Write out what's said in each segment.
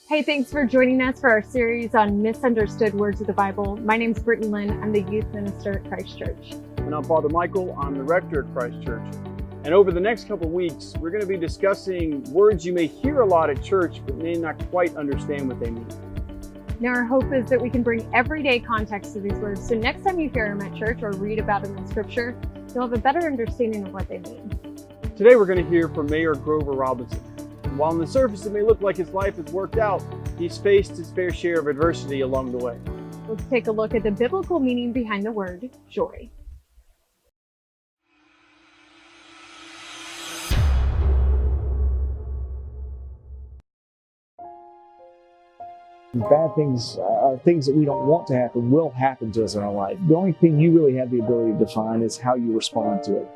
Hey, thanks for joining us for our series on misunderstood words of the Bible. My name's Brittany Lynn. I'm the youth minister at Christ Church. And I'm Father Michael. I'm the rector at Christ Church. And over the next couple of weeks, we're going to be discussing words you may hear a lot at church, but may not quite understand what they mean. Now, our hope is that we can bring everyday context to these words, so next time you hear them at church or read about them in Scripture, you'll have a better understanding of what they mean. Today, we're going to hear from Mayor Grover Robinson. While on the surface it may look like his life has worked out, he's faced his fair share of adversity along the way. Let's take a look at the biblical meaning behind the word joy. Bad things are things that we don't want to happen, will happen to us in our life. The only thing you really have the ability to define is how you respond to it.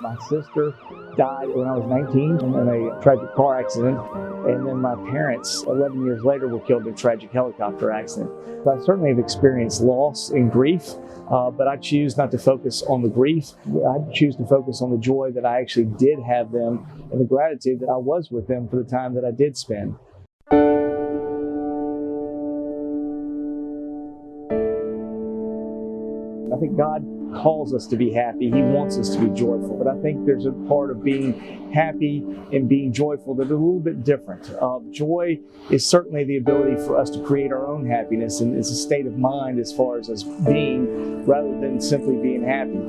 My sister died when I was 19 in a tragic car accident, and then my parents, 11 years later, were killed in a tragic helicopter accident. So I certainly have experienced loss and grief, but I choose not to focus on the grief. I choose to focus on the joy that I actually did have them and the gratitude that I was with them for the time that I did spend. I think God calls us to be happy. He wants us to be joyful. But I think there's a part of being happy and being joyful that are a little bit different. Joy is certainly the ability for us to create our own happiness, and it's a state of mind as far as us being rather than simply being happy.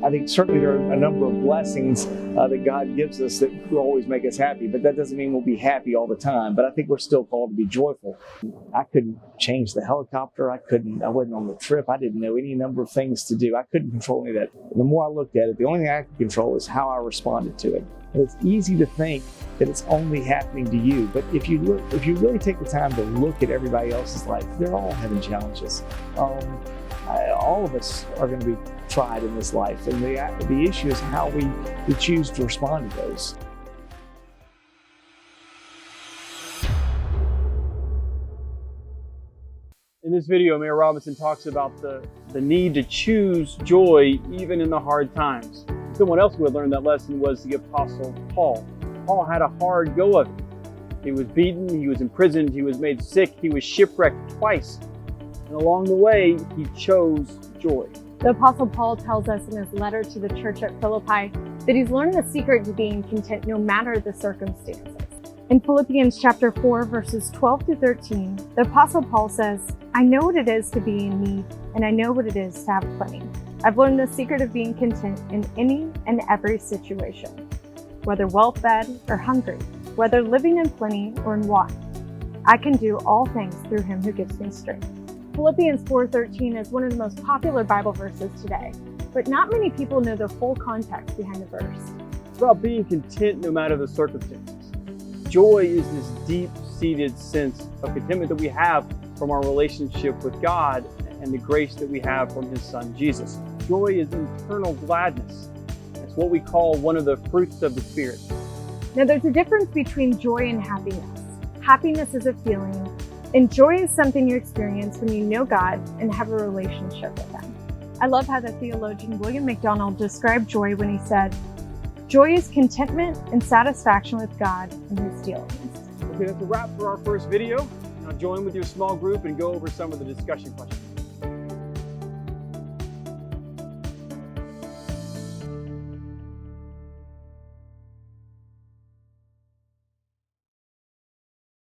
I think certainly there are a number of blessings that God gives us that will always make us happy, but that doesn't mean we'll be happy all the time. But I think we're still called to be joyful. I couldn't change the helicopter. I wasn't on the trip. I didn't know any number of things to do. I couldn't control any of that. The more I looked at it, the only thing I could control is how I responded to it. And it's easy to think that it's only happening to you, but if you really take the time to look at everybody else's life, they're all having challenges. All of us are going to be tried in this life, and the issue is how we choose to respond to those. In this video, Mayor Robinson talks about the need to choose joy even in the hard times. Someone else who had learned that lesson was the Apostle Paul. Paul had a hard go of it. He was beaten, he was imprisoned, he was made sick, he was shipwrecked twice. And along the way, he chose joy. The Apostle Paul tells us in his letter to the church at Philippi that he's learned the secret to being content no matter the circumstances. In Philippians chapter 4, verses 12 through 13, the Apostle Paul says, "I know what it is to be in need, and I know what it is to have plenty. I've learned the secret of being content in any and every situation, whether well-fed or hungry, whether living in plenty or in want. I can do all things through him who gives me strength." Philippians 4:13 is one of the most popular Bible verses today, but not many people know the full context behind the verse. It's about being content no matter the circumstances. Joy is this deep-seated sense of contentment that we have from our relationship with God and the grace that we have from His Son, Jesus. Joy is internal gladness. It's what we call one of the fruits of the Spirit. Now, there's a difference between joy and happiness. Happiness is a feeling, and joy is something you experience when you know God and have a relationship with Him. I love how the theologian William MacDonald described joy when he said, "Joy is contentment and satisfaction with God and His dealings." Okay, that's a wrap for our first video. Now join with your small group and go over some of the discussion questions.